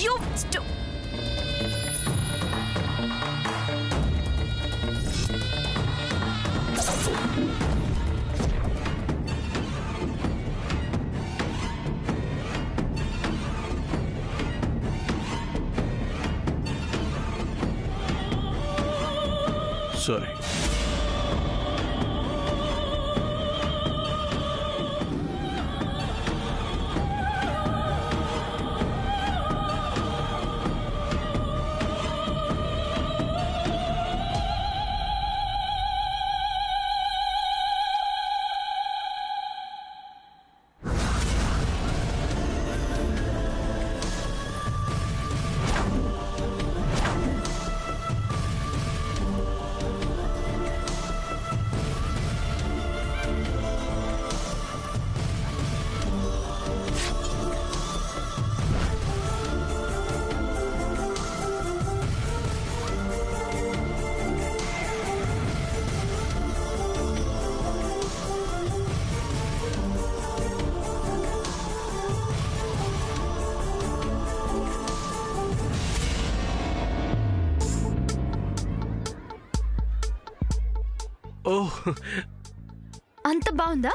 You Sorry. ఓహ్, అంత బాగుందా?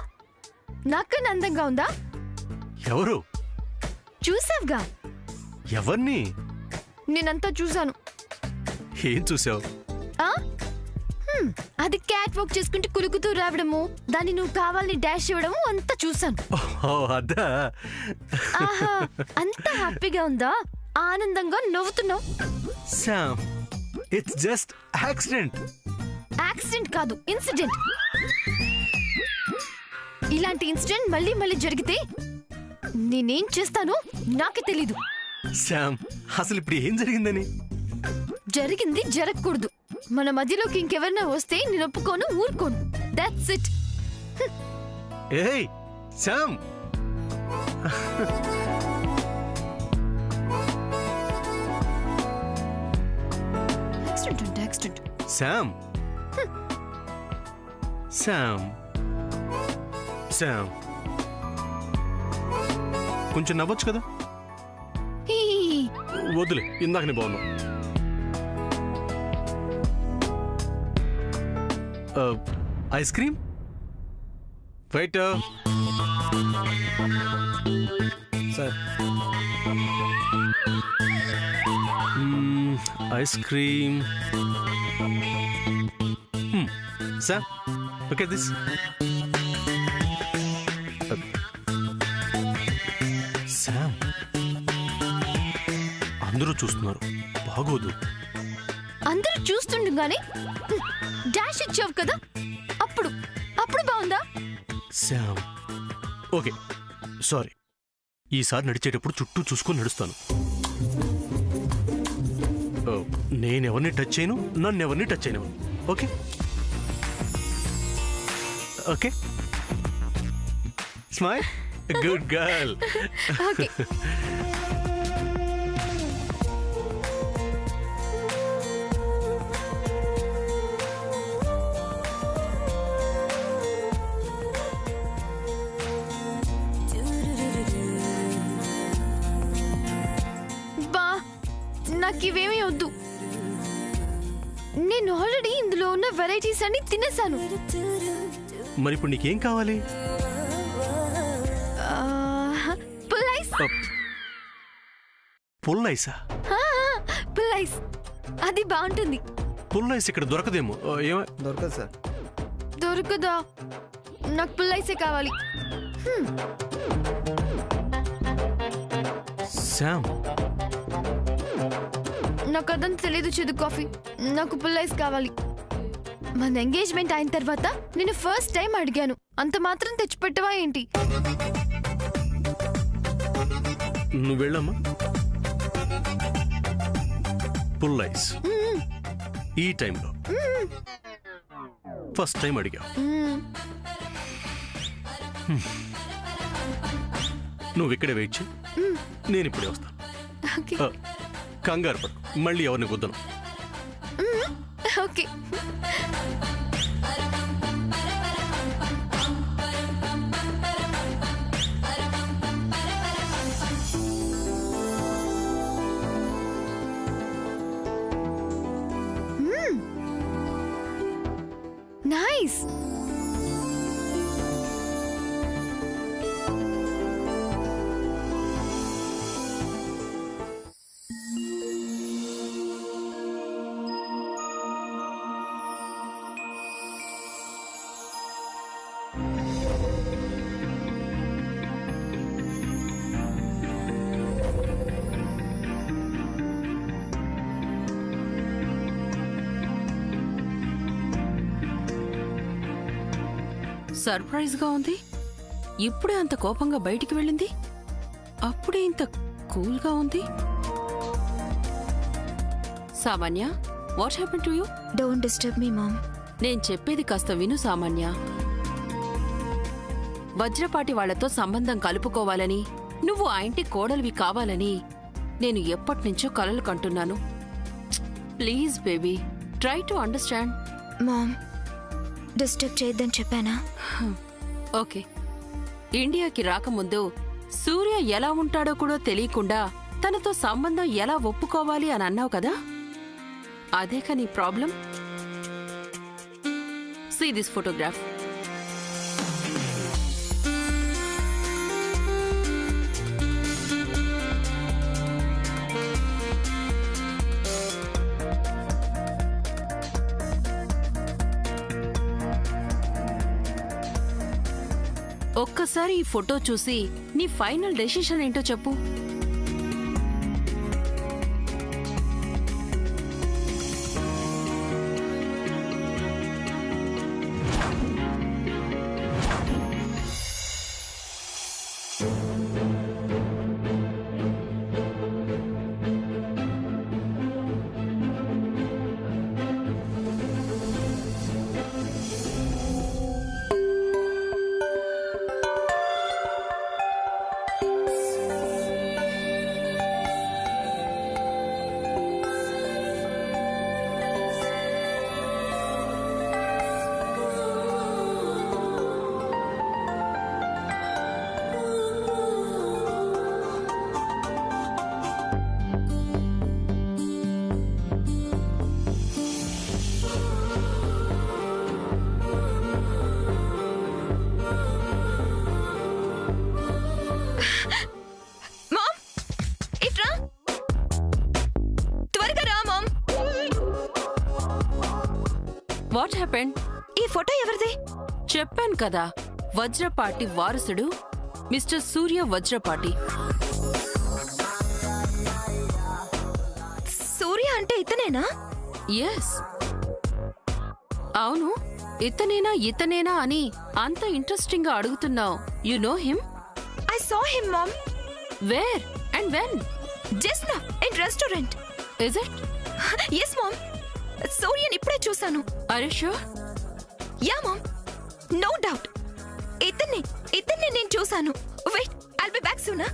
నాకన్నా అందంగా ఉందా? ఎవరు? చూసావుగా. ఎవరిని? నేనంతా చూసాను. ఏం చూసావు? అది క్యాట్ వాక్ చేసుకుంటూ కులుకుతూ రావడము, దాన్ని నువ్వు కావాలని డాష్ ఇవ్వడము అంతా చూసాను. అదా? అంత హ్యాపీగా ఉందా? ఆనందంగా నవ్వుతున్నావు. Sam, it's just accident. Accident కాదు, ఇన్సిడెంట్. ఇలాంటి ఇన్సిడెంట్ మళ్ళీ మళ్ళీ జరిగితే నేనేం చేస్తానో నాకే తెలీదు. శామ్, అసలు ఇప్పుడు ఏం జరిగిందని? జరిగింది జరగకూడదు. మన మధ్యలోకి ఇంకెవరైనా వస్తే నేను ఒప్పుకోను, ఊరుకోను. That's it. ఏయ్ Sam, accident accident. Sam, Sam, Sam, కొంచెం నవ్వచ్చు కదా? వదిలే, ఇందాకనే బాగున్నావు. Ice cream waiter. Sir, ice cream. Sir, look at this. శామ్, అందరూ చూస్తున్నారు, బాగోదు. అందరూ చూస్తుండగానే డాష్ ఇచ్చావు కదా, అప్పుడు బాగుందా? Sam, okay sorry. ఈసారి నడిచేటప్పుడు చుట్టూ చూసుకొని నడుస్తాను. నేనెవరిని టచ్ చేయను, నన్ను ఎవరిని టచ్ చేయను. Okay okay, smile. Good girl. Okay. నాకు ఇవేమీ వద్దు. నేను ఆల్రెడీ ఇందులో ఉన్న వెరైటీస్ అన్ని తినేసాను. మరి ఇప్పుడు నీకేం కావాలి? పుల్లైస్. పుల్లైసా? పుల్లైస్, అది బాగుంటుంది. పుల్లైస్ ఇక్కడ దొరకదేమో. దొరకదు సార్. దొరకదా? నాకు పుల్లైసే కావాలి. శామ్, నాకు అదంతా తెలీదు చెదు కాఫీ. నాకు పుల్లైస్ కావాలి. మన ఎంగేజ్మెంట్ అయిన తర్వాత నేను ఫస్ట్ టైం అడిగాను, అంత మాత్రం తెచ్చిపెట్టవా ఏంటి? నువ్వు వెళ్ళమ్మా. పుల్లైస్ ఈ టైంలో ఫస్ట్ టైం అడిగా. నువ్వు ఇక్కడే వెయిట్ చేయి, నేను ఇప్పుడే వస్తాను. కంగారు పడు, మళ్ళీ ఎవరిని గుద్దను. ఓకే. ప్లీజ్. సర్ప్రైజ్ గా ఉంది. ఇప్పుడే అంత కోపంగా బయటికి వెళ్ళింది, అప్పుడే ఇంత కూల్ గా ఉంది. Samanya, what happen to you? Don't disturb me mom. నేను చెప్పేది కాస్త విను సామాన్య. వజ్రపాటి వాళ్లతో సంబంధం కలుపుకోవాలని, నువ్వు ఆ ఇంటి కోడలివి కావాలని నేను ఎప్పటినుంచో కలలు కంటున్నాను. Please baby, try to understand. Mom, disturb చేయొద్దని చెప్పానా? ఓకే. ఇండియాకి రాకముందు సూర్య ఎలా ఉంటాడో కూడా తెలియకుండా తనతో సంబంధం ఎలా ఒప్పుకోవాలి అని అన్నావు కదా, అదేకా నీ ప్రాబ్లం. See this photograph. ఒక్కసారి ఈ ఫోటో చూసి నీ ఫైనల్ డెసిషన్ ఏంటో చెప్పు. What happened? ఈ ఫోటో ఎవరిది? చెప్పాను కదా, వజ్రపాటి వారసుడు మిస్టర్ సూర్య వజ్రపాటి. సూర్య అంటే ఇతనేనా? ఎస్, అవును. ఇతనేనా అని అంత ఇంట్రెస్టింగ్ గా అడుగుతున్నావు. You know him? I saw him mom. Where and when? Just now in restaurant. Is it? yes mom, సూర్యని ఇప్పుడే చూసాను. Are you sure? Ya mom, no doubt. ఇతన్ని నేను చూసాను. Wait, I'll be back soon.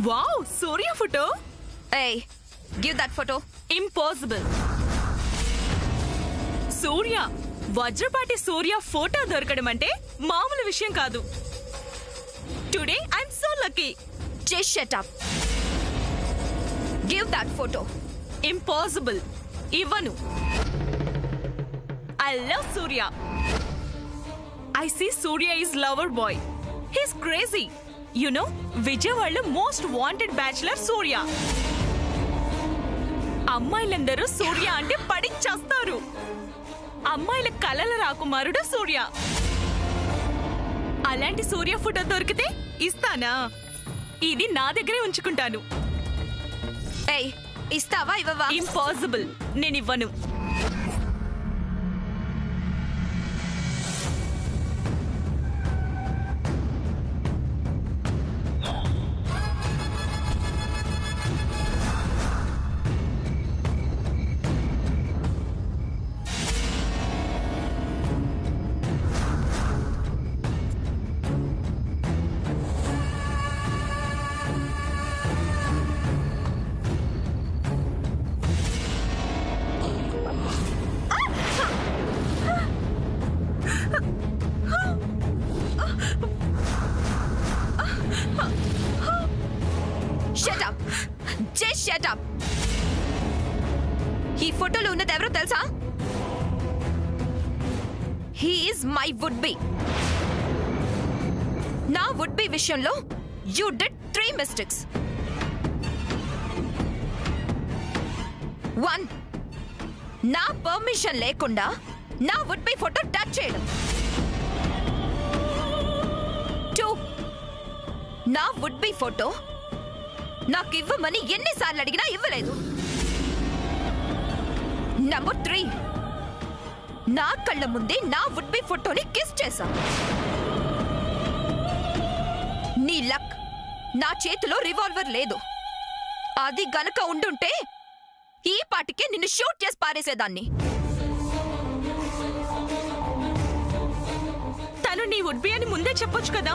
Wow, Surya photo? Hey, give that photo. Impossible. Surya, Vajrapati Surya photo దొరకడం అంటే మామూలు విషయం కాదు. Today I'm so lucky. Just shut up. Give that photo. Impossible. ఇవ్వను. I love Surya. I see Surya is lover boy. He's crazy. You know, విజయవాడలో most wanted bachelor సూర్య. అమ్మాయిలందరూ సూర్య అంటే పడి చస్తారు. అమ్మాయిల కలల రాకుమారుడు సూర్య. అలాంటి సూర్య ఫోటో దొరికితే ఇస్తానా? ఇది నా దగ్గరే ఉంచుకుంటాను. ఏయ్, ఇస్తావా ఇవ్వవా? ఇంపాసిబుల్, నేను ఇవ్వను. ఈ ఫోటోలో ఉన్నది ఎవరో తెలుసా? He is my would be. నా వుడ్ బి విషయంలో యూ డిడ్ 3 మిస్టేక్స్. 1, నా పర్మిషన్ లేకుండా నా వుడ్ బి ఫోటో టచ్ చేయడం. 2, నా వుడ్ బి ఫోటో నాకు ఇవ్వమని ఎన్నిసార్లు అడిగినా ఇవ్వలేదు. నంబర్ 3, నా కళ్ళ ముందే నా వుడ్ బి ఫోటోని కిస్ చేశా. నీ లక్, నా చేతిలో రివాల్వర్ లేదు. అది గనక ఉండుంటే ఈ పాటికే నిన్ను షూట్ చేసి పారేసేదాన్ని. తను నీ వుడ్ బి అని ముందే చెప్పొచ్చు కదా.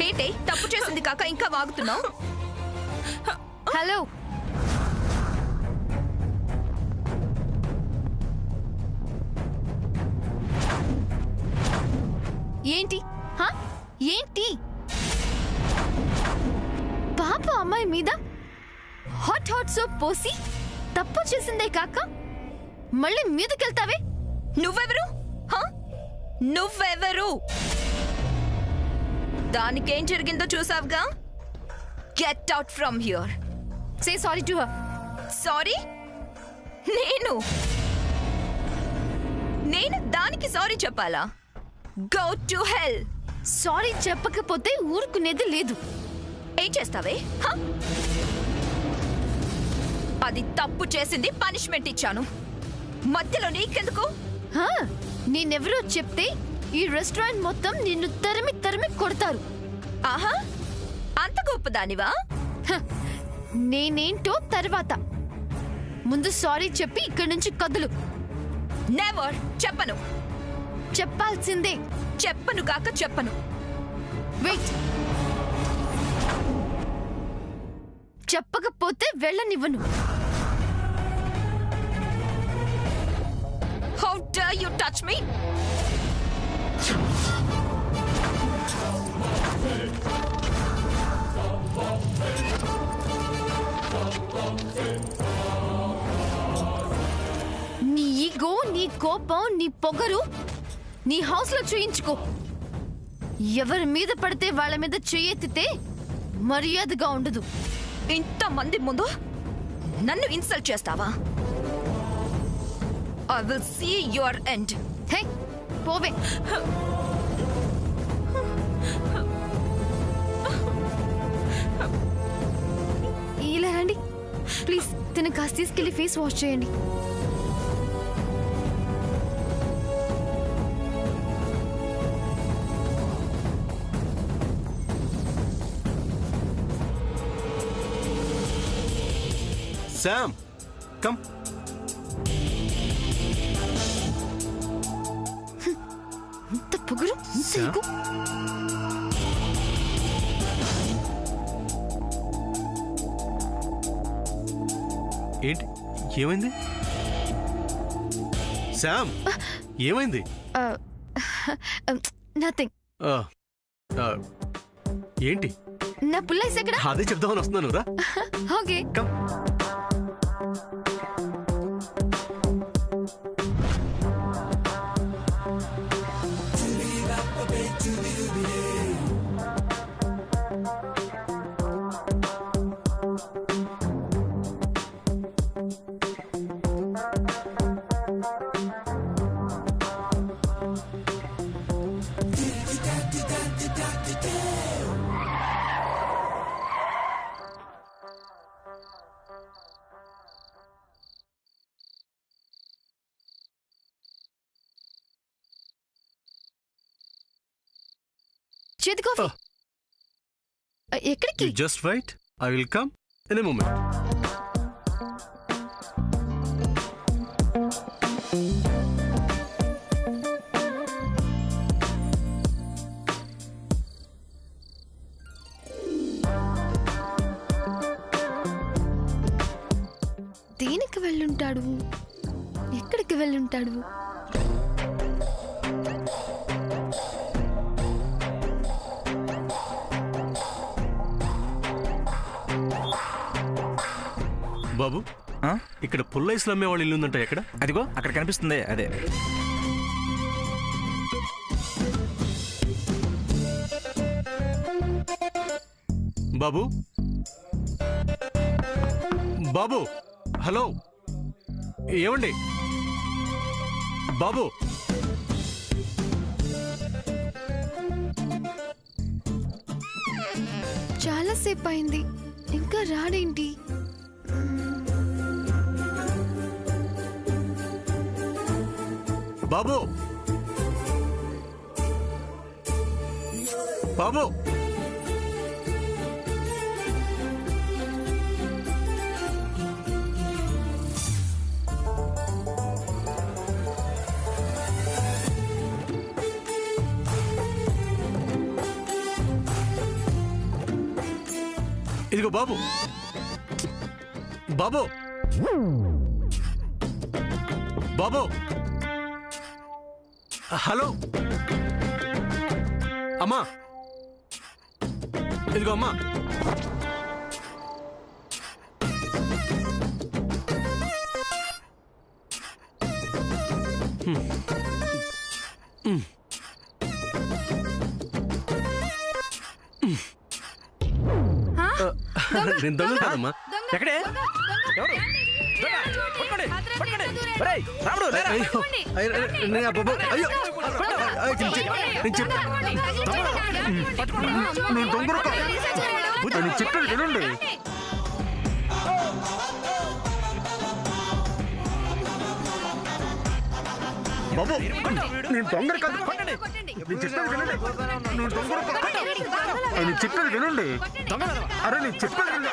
ఏంటే తప్పు చేసింది కాక ఇంకా వాగుతున్నావు? హలో, ఏంటి ఏంటి? పాప అమ్మాయి మీద హాట్ సోప్ పోసి తప్పు చేసిందే కాక మళ్ళీ మీదకెళ్తావే? నువ్వెవరు? నువ్వెవరు? దానికేం జరిగిందో చూసావుగా. Get out from here. Say sorry to her. Sorry? నేను దానికి సారీ చెప్పాలా? Go to hell. సారీ చెప్పకపోతే ఊరుకునేది లేదు. ఏం చేస్తావే? అది తప్పు చేసింది, పనిష్మెంట్ ఇచ్చాను. మధ్యలో నీకెందుకు? నేనెవరో చెప్తే ఈ రెస్టారెంట్ మొత్తం నిన్ను తరిమి తరిమి కొడతారు. ఆహా, అంత గొప్పదానివా? నేనేంటో తర్వాత. ముందు సారీ చెప్పి ఇక్కడి నుంచి కదులు. నెవర్. చెప్పను. చెప్పాల్సిందే. చెప్పను కాక చెప్పను. వెయిట్. చెప్పకపోతే వెళ్ళనివ్వను. How dare you touch me? నీ ఈగో, నీ కోపం, నీ పొగరు నీ హౌస్ లో చూయించుకో. ఎవరి మీద పడితే వాళ్ళ మీద చెయ్యెత్తితే మర్యాదగా ఉండదు. ఇంతమంది ముందు నన్ను ఇన్సల్ట్ చేస్తావా? I will see your end. Hey, పోవే. ఇలా రండి ప్లీజ్. తిను కాస్త తీసుకెళ్ళి ఫేస్ వాష్ చేయండి. Sam, come. ఇంత పొగరు, ఇంత Sam? ఈగో. ఏంటి? ఏమైంది? శామ్, ఏమైంది? నథింగ్. ఏంటి? నా పుల్లైస్ ఎక్కడ? అదే చెప్దామని వస్తున్నాను రా. ఓకే. కమ్. చేతి కాఫీ. ఎక్కడికి? You just wait. I will come in a moment. దేనికి వెళ్ళుంటాడు? ఎక్కడికి వెళ్ళుంటాడు? బాబు ఆ? ఇక్కడ పుల్లైస్లు అమ్మే వాళ్ళు ఇల్లు ఉందంట ఎక్కడ? అదిగో అక్కడ కనిపిస్తుంది అదే. బాబు బాబు హలో ఏమండి బాబు? చాలా సేపు అయింది, ఇంకా రాడేంటి? బాబు బాబు ఇదిగో బాబు బాబు బాబు హలో అమ్మా, ఇదిగో అమ్మా. నేను దొంగ కాదమ్మా. ఎక్కడే? ఎవరు? దొంగ! పట్టుకోండి, పట్టుకోండి. ఒరేయ్, రాముడు, లేరా? అయ్యో నేను బాబు అయ్యో నేను దొంగ నేను చెప్పాను వినండి. బాబు నేను దొంగ కాదు, నేను చెప్పేది వినండి. నేను దొంగ నేను చెప్పేది వినండి. అరే నేను చెప్పేది వినండి.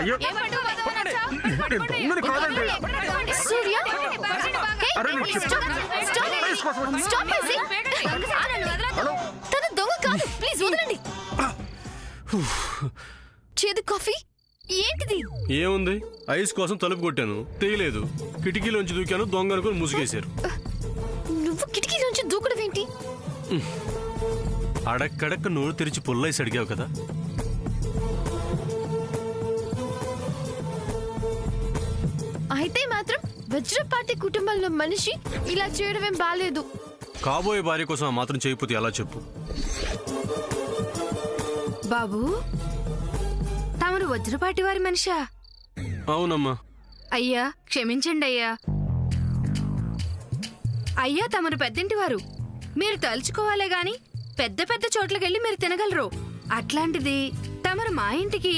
అయ్యో నేను దొంగని కాదండి. సూర్య, అరే నేను హలో తన దొంగ కాదు, ప్లీజ్ వదలండి. చేదు కాఫీ ఏంటిది? ఏముంది, ఐస్ కోసం తలుపు కొట్టాను, తీయలేదు. కిటికీలోంచి దూకాను, దొంగ అనుకుని ముసుగేశారు. నువ్వు కిటికీలోంచి దూకడం ఏంటి? అడక్కడక్క నోరు తెరిచి పుల్లైసి అడిగావు కదా. అయితే మాత్రం వజ్రపాటి కుటుంబంలో మనిషి ఇలా చేయడమేం బాలేదు. కాబోయే భార్య కోసం ఆ మాత్రం చేయకపోతే ఎలా చెప్పు? బాబు, తమరు వజ్రపాటి వారి మనిషా? అవునమ్మా. అయ్యా క్షమించండి అయ్యా. అయ్యా తమరు పెద్దింటి వారు, మీరు తలుచుకోవాలే గాని పెద్ద పెద్ద చోట్లకెళ్ళి మీరు తినగలరు. అట్లాంటిది తమరు మా ఇంటికి.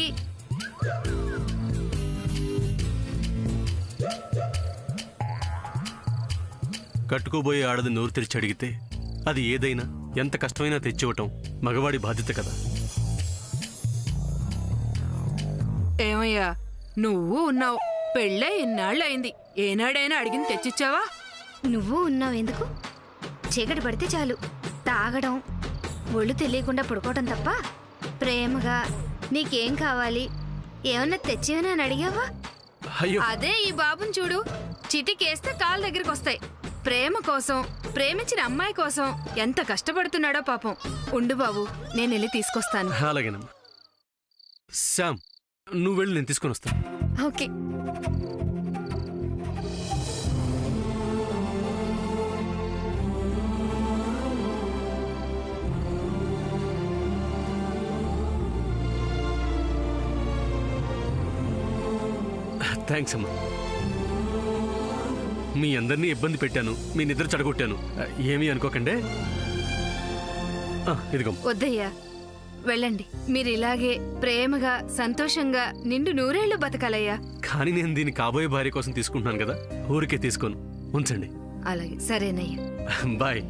కట్టుకోబోయే ఆడది నోరు తెరిచి అడిగితే అది ఏదైనా ఎంత కష్టమైనా తెచ్చివ్వటం మగవాడి బాధ్యత కదా. ఏమయ్యా నువ్వు ఉన్నావు, పెళ్ళే ఇన్నాళ్ళయింది, ఏనాడైనా అడిగింది తెచ్చిచ్చావా? నువ్వు ఉన్నావు ఎందుకు? చీకటి పడితే చాలు తాగడం, ఒళ్ళు తెలియకుండా పడుకోవడం తప్ప ప్రేమగా నీకేం కావాలి, ఏమన్నా తెచ్చేవనా అని అడిగావా? అయ్యో అదే ఈ బాబుని చూడు, చిటికేస్తే కాళ్ళ దగ్గరికి వస్తాయి. ప్రేమ కోసం, ప్రేమించిన అమ్మాయి కోసం ఎంత కష్టపడుతున్నాడో పాపం. ఉండు బాబు, నేను వెళ్ళి తీసుకొస్తాను. అలాగేనమ్మా. శామ్, నువ్వు వెళ్ళి నేను తీసుకొని వస్తాను. ఓకే. థ్యాంక్స్ అమ్మా. మీ అందరినీ ఇబ్బంది పెట్టాను, మీ నిద్ర చెడగొట్టాను, ఏమీ అనుకోకండి. ఇదిగో. వద్దయ్యా, వెళ్ళండి. మీరు ఇలాగే ప్రేమగా సంతోషంగా నిండు నూరేళ్లు బతకాలయ్యా. కానీ నేను దీన్ని కాబోయే భార్య కోసం తీసుకుంటున్నాను కదా, ఊరికే తీసుకోను, ఉంచండి. అలాగే, సరేనయ్యా. బాయ్.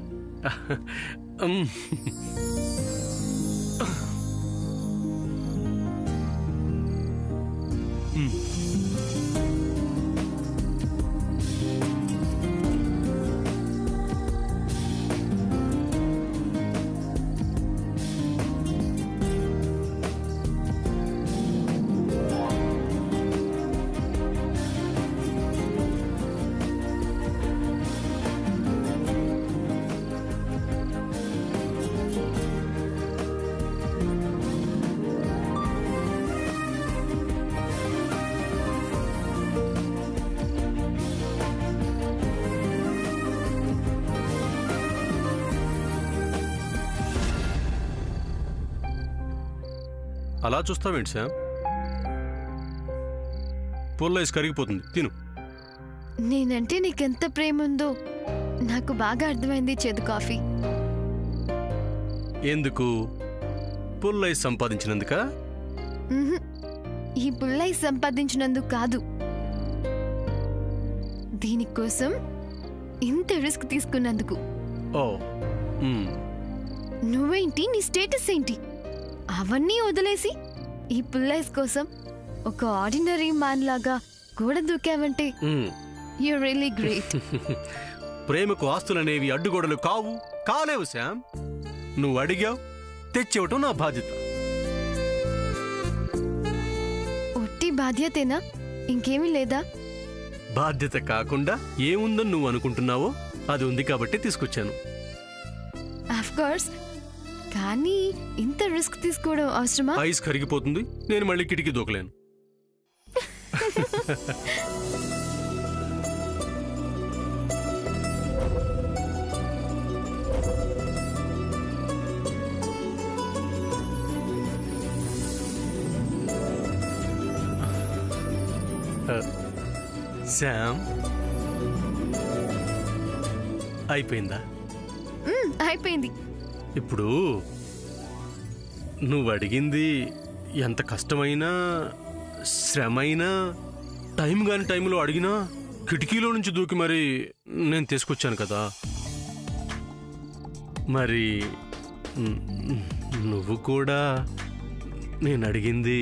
అలా చూస్తావేంటి శామ్? పుల్ల ఐస్ కరిగిపోతుంది, తిను. నేనంటే నీకెంత ప్రేమ ఉందో నాకు బాగా అర్థమైంది చేదు కాఫీ. ఎందుకు? పుల్ల ఐస్ సంపాదించినందుకా? మ్హూ. ఈ పుల్లై సంపాదించినందుకు కాదు, దీనికోసం ఇంత రిస్క్ తీసుకున్నందుకు. ఓ మ్. నువ్వేంటి, నీ స్టేటస్ ఏంటి, అవన్నీ వదిలేసి ఈ పుల్లైస్ కోసం ఒక ఆర్డినరీ మ్యాన్ లాగా గోడ దూకావంటే మ్. You really great. ప్రేమకు ఆస్తులనేవి అడ్డుగోడలు కాలేవు శామ్. నువ్వు అడిగావు, తెచ్చివ్వటం నా బాధ్యత. ఒట్టి బాధ్యతేనా, ఇంకేమీ లేదా? బాధ్యత కాకుండా ఏముందని నువ్వు అనుకుంటున్నావో అది ఉంది కాబట్టి తీసుకొచ్చాను. ఆఫ్ కోర్స్, కానీ ఇంత రిస్క్ తీసుకోవడం అవసరమా? ఐస్ కరిగిపోతుంది, నేను మళ్ళీ కిటికీ దూకలేను. శామ్, అయిపోయిందా? అయిపోయింది. ఇప్పుడు నువ్వు అడిగింది ఎంత కష్టమైనా, శ్రమైనా, టైం కాని టైంలో అడిగినా కిటికీలో నుంచి దూకి మరి నేను తీసుకొచ్చాను కదా. మరి నువ్వు కూడా నేను అడిగింది